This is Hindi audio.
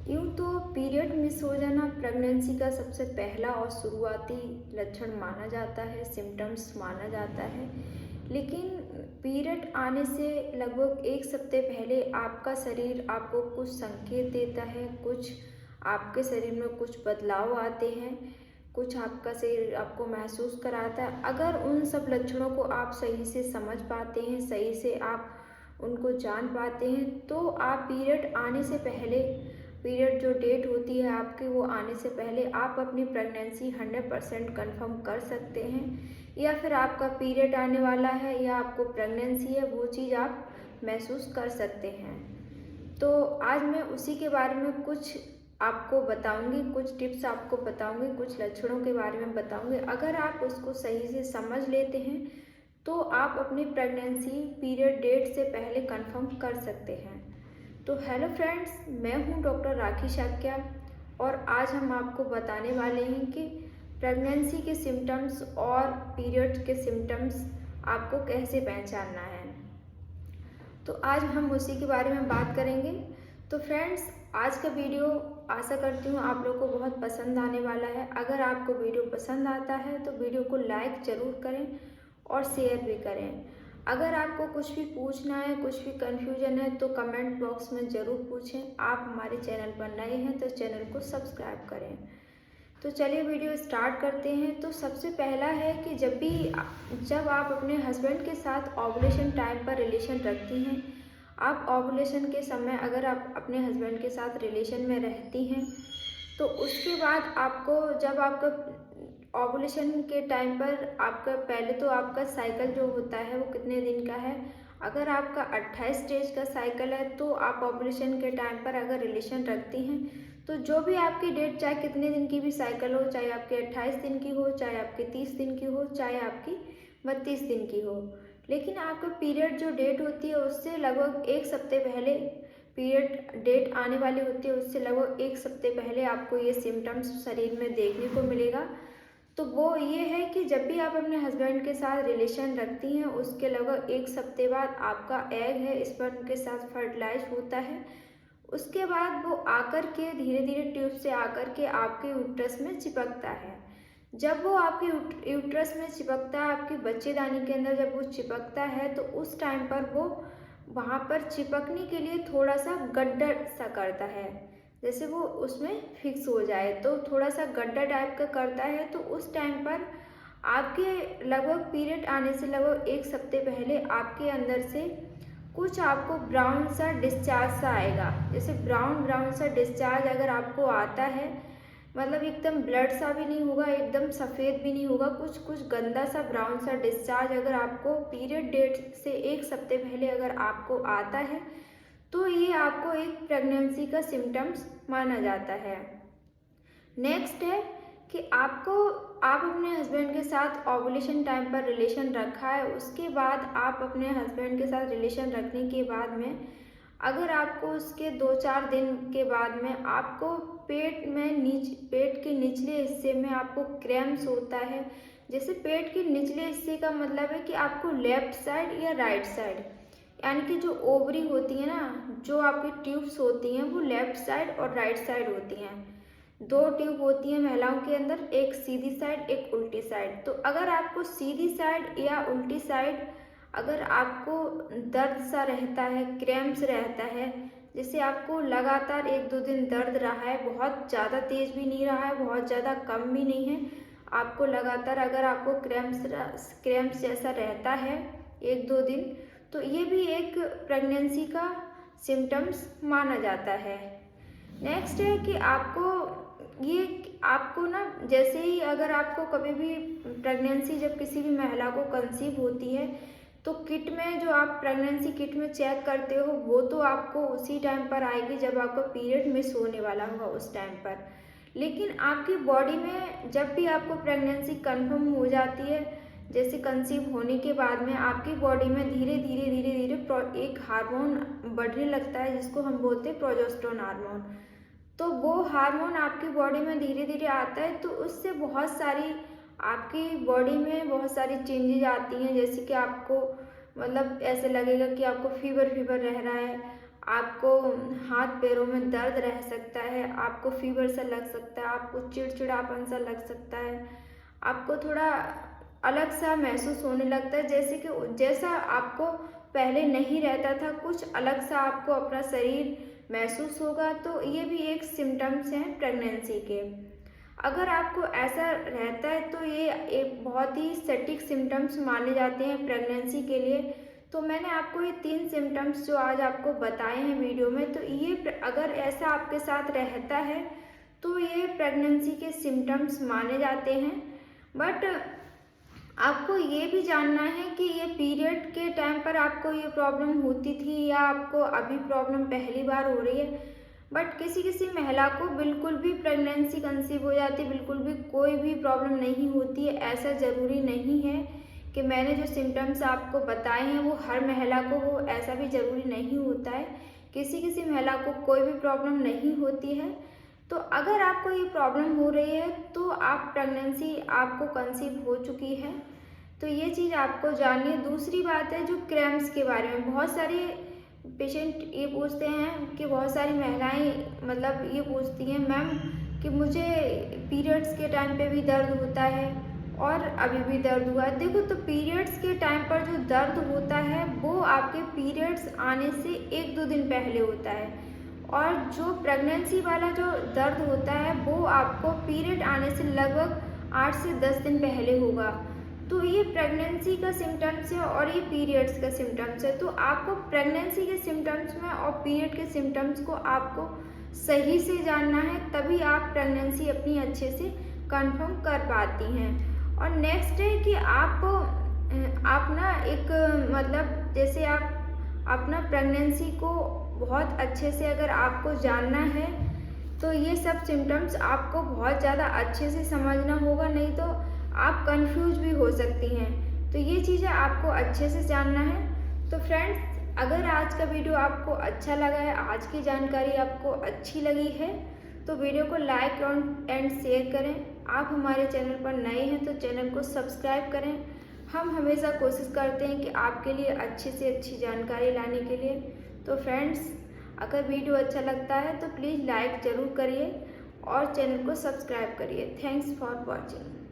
यूँ तो पीरियड मिस हो जाना प्रेगनेंसी का सबसे पहला और शुरुआती लक्षण माना जाता है, सिम्टम्स माना जाता है। लेकिन पीरियड आने से लगभग 1 सप्ताह पहले आपका शरीर आपको कुछ संकेत देता है, कुछ आपके शरीर में कुछ बदलाव आते हैं, कुछ आपका शरीर आपको महसूस कराता है। अगर उन सब लक्षणों को आप सही से समझ पाते हैं, सही से आप उनको जान पाते हैं, तो आप पीरियड आने से पहले पीरियड जो डेट होती है आपकी वो आने से पहले आप अपनी प्रेगनेंसी 100% कन्फर्म कर सकते हैं, या फिर आपका पीरियड आने वाला है या आपको प्रेगनेंसी है वो चीज़ आप महसूस कर सकते हैं। तो आज मैं उसी के बारे में कुछ आपको बताऊंगी, कुछ टिप्स आपको बताऊंगी, कुछ लक्षणों के बारे में बताऊंगी। अगर आप उसको सही से समझ लेते हैं तो आप अपनी प्रेगनेंसी पीरियड डेट से पहले कंफर्म कर सकते हैं। तो हेलो फ्रेंड्स, मैं हूं डॉक्टर राखी शाक्या और आज हम आपको बताने वाले हैं कि प्रेगनेंसी के सिम्टम्स और पीरियड के सिम्टम्स आपको कैसे पहचानना है। तो आज हम उसी के बारे में बात करेंगे। तो फ्रेंड्स, आज का वीडियो आशा करती हूँ आप लोगों को बहुत पसंद आने वाला है। अगर आपको वीडियो पसंद आता है तो वीडियो को लाइक ज़रूर करें और शेयर भी करें। अगर आपको कुछ भी पूछना है, कुछ भी कन्फ्यूजन है तो कमेंट बॉक्स में ज़रूर पूछें। आप हमारे चैनल पर नए हैं तो चैनल को सब्सक्राइब करें। तो चलिए वीडियो स्टार्ट करते हैं। तो सबसे पहला है कि जब आप अपने हस्बैंड के साथ ओवुलेशन टाइम पर रिलेशन रखती हैं, आप ओवुलेशन के समय अगर आप अपने हस्बैंड के साथ रिलेशन में रहती हैं तो उसके बाद आपको जब आपका ओवुलेशन के टाइम पर आपका पहले तो आपका साइकिल जो होता है वो कितने दिन का है। अगर आपका 28 डेज का साइकिल है तो आप ओवुलेशन के टाइम पर अगर रिलेशन रखती हैं तो जो भी आपकी डेट, चाहे कितने दिन की भी साइकिल हो, चाहे आपकी 28 दिन की हो, चाहे आपकी 30 दिन की हो, चाहे आपकी 32 दिन की हो, लेकिन आपका पीरियड जो डेट होती है उससे लगभग 1 सप्ताह पहले पीरियड डेट आने वाली होती है, उससे लगभग 1 सप्ताह पहले आपको ये सिम्टम्स शरीर में देखने को मिलेगा। तो वो ये है कि जब भी आप अपने हस्बैंड के साथ रिलेशन रखती हैं उसके लगभग 1 सप्ताह बाद आपका एग है स्पर्म के साथ फर्टिलाइज होता है। उसके बाद वो आकर के धीरे धीरे ट्यूब से आकर के आपके यूट्रस में चिपकता है। जब वो आपके यूट्रस में चिपकता है, आपकी बच्चेदानी के अंदर जब वो चिपकता है तो उस टाइम पर वो वहाँ पर चिपकने के लिए थोड़ा सा गड्ढा सा करता है, जैसे वो उसमें फिक्स हो जाए तो थोड़ा सा गड्ढा टाइप का करता है। तो उस टाइम पर आपके लगभग पीरियड आने से लगभग 1 सप्ताह पहले आपके अंदर से कुछ आपको ब्राउन सा डिस्चार्ज सा आएगा। जैसे ब्राउन ब्राउन सा डिस्चार्ज अगर आपको आता है, मतलब एकदम ब्लड सा भी नहीं होगा, एकदम सफ़ेद भी नहीं होगा, कुछ कुछ गंदा सा ब्राउन सा डिस्चार्ज अगर आपको पीरियड डेट से 1 सप्ताह पहले अगर आपको आता है तो ये आपको एक प्रेगनेंसी का सिम्टम्स माना जाता है। नेक्स्ट है कि आप अपने हस्बैंड के साथ ओवुलेशन टाइम पर रिलेशन रखा है, उसके बाद आप अपने हस्बैंड के साथ रिलेशन रखने के बाद में अगर आपको उसके 2-4 दिन के बाद में आपको पेट के निचले हिस्से में आपको क्रैम्प्स होता है। जैसे पेट के निचले हिस्से का मतलब है कि आपको लेफ्ट साइड या राइट साइड, यानी कि जो ओवरी होती है ना, जो आपकी ट्यूब्स होती हैं वो लेफ्ट साइड और राइट साइड होती हैं। 2 ट्यूब होती हैं महिलाओं के अंदर, एक सीधी साइड एक उल्टी साइड। तो अगर आपको सीधी साइड या उल्टी साइड अगर आपको दर्द सा रहता है, क्रैम्प्स रहता है, जैसे आपको लगातार 1-2 दिन दर्द रहा है, बहुत ज़्यादा तेज भी नहीं रहा है, बहुत ज़्यादा कम भी नहीं है, आपको लगातार अगर आपको क्रैम्प्स जैसा रहता है 1-2 दिन, तो ये भी एक प्रेगनेंसी का सिम्टम्स माना जाता है। नेक्स्ट है कि आपको ना, जैसे ही अगर आपको कभी भी प्रेगनेंसी, जब किसी भी महिला को कंसीव होती है तो किट में जो आप प्रेगनेंसी किट में चेक करते हो वो तो आपको उसी टाइम पर आएगी जब आपका पीरियड मिस होने वाला होगा उस टाइम पर। लेकिन आपकी बॉडी में जब भी आपको प्रेगनेंसी कंफर्म हो जाती है, जैसे कंसीव होने के बाद में आपकी बॉडी में धीरे धीरे धीरे धीरे एक हार्मोन बढ़ने लगता है जिसको हम बोलते हैं प्रोजेस्टेरोन हार्मोन। तो वो हार्मोन आपकी बॉडी में धीरे धीरे आता है तो उससे बहुत सारी आपकी बॉडी में बहुत सारी चेंजेज आती हैं। जैसे कि आपको मतलब ऐसे लगेगा कि आपको फीवर फीवर रह रहा है, आपको हाथ पैरों में दर्द रह सकता है, आपको फीवर सा लग सकता है, आपको चिड़चिड़ापन सा लग सकता है, आपको थोड़ा अलग सा महसूस होने लगता है, जैसे कि जैसा आपको पहले नहीं रहता था, कुछ अलग सा आपको अपना शरीर महसूस होगा। तो ये भी एक सिम्टम्स हैं प्रेगनेंसी के। अगर आपको ऐसा रहता है तो ये एक बहुत ही सटीक सिम्टम्स माने जाते हैं प्रेगनेंसी के लिए। तो मैंने आपको ये 3 सिम्टम्स जो आज आपको बताए हैं वीडियो में, तो ये अगर ऐसा आपके साथ रहता है तो ये प्रेगनेंसी के सिम्टम्स माने जाते हैं। बट आपको ये भी जानना है कि ये पीरियड के टाइम पर आपको ये प्रॉब्लम होती थी या आपको अभी प्रॉब्लम पहली बार हो रही है। बट किसी किसी महिला को बिल्कुल भी प्रेगनेंसी कंसीव हो जाती है, बिल्कुल भी कोई भी प्रॉब्लम नहीं होती है। ऐसा ज़रूरी नहीं है कि मैंने जो सिम्टम्स आपको बताए हैं वो हर महिला को हो, ऐसा भी ज़रूरी नहीं होता है। किसी किसी महिला को कोई भी प्रॉब्लम नहीं होती है। तो अगर आपको ये प्रॉब्लम हो रही है तो आप प्रेगनेंसी आपको कंसीव हो चुकी है, तो ये चीज़ आपको जाननी है। दूसरी बात है जो क्रैम्प्स के बारे में, बहुत सारे पेशेंट ये पूछते हैं कि बहुत सारी महिलाएं मतलब ये पूछती हैं, मैम कि मुझे पीरियड्स के टाइम पे भी दर्द होता है और अभी भी दर्द हुआ है। देखो, तो पीरियड्स के टाइम पर जो दर्द होता है वो आपके पीरियड्स आने से 1-2 दिन पहले होता है, और जो प्रेगनेंसी वाला जो दर्द होता है वो आपको पीरियड आने से लगभग 8 से 10 दिन पहले होगा। तो ये प्रेगनेंसी का सिम्टम्स है और ये पीरियड्स का सिम्टम्स है। तो आपको प्रेगनेंसी के सिम्टम्स में और पीरियड के सिम्टम्स को आपको सही से जानना है, तभी आप प्रेगनेंसी अपनी अच्छे से कंफर्म कर पाती हैं। और नेक्स्ट है कि आप ना एक मतलब जैसे आप अपना प्रेगनेंसी को बहुत अच्छे से अगर आपको जानना है तो ये सब सिम्टम्स आपको बहुत ज़्यादा अच्छे से समझना होगा, नहीं तो आप कंफ्यूज भी हो सकती हैं। तो ये चीज़ें आपको अच्छे से जानना है। तो फ्रेंड्स, अगर आज का वीडियो आपको अच्छा लगा है, आज की जानकारी आपको अच्छी लगी है, तो वीडियो को लाइक एंड शेयर करें। आप हमारे चैनल पर नए हैं तो चैनल को सब्सक्राइब करें। हम हमेशा कोशिश करते हैं कि आपके लिए अच्छी से अच्छी जानकारी लाने के लिए। तो फ्रेंड्स, अगर वीडियो अच्छा लगता है तो प्लीज़ लाइक ज़रूर करिए और चैनल को सब्सक्राइब करिए। Thanks for watching.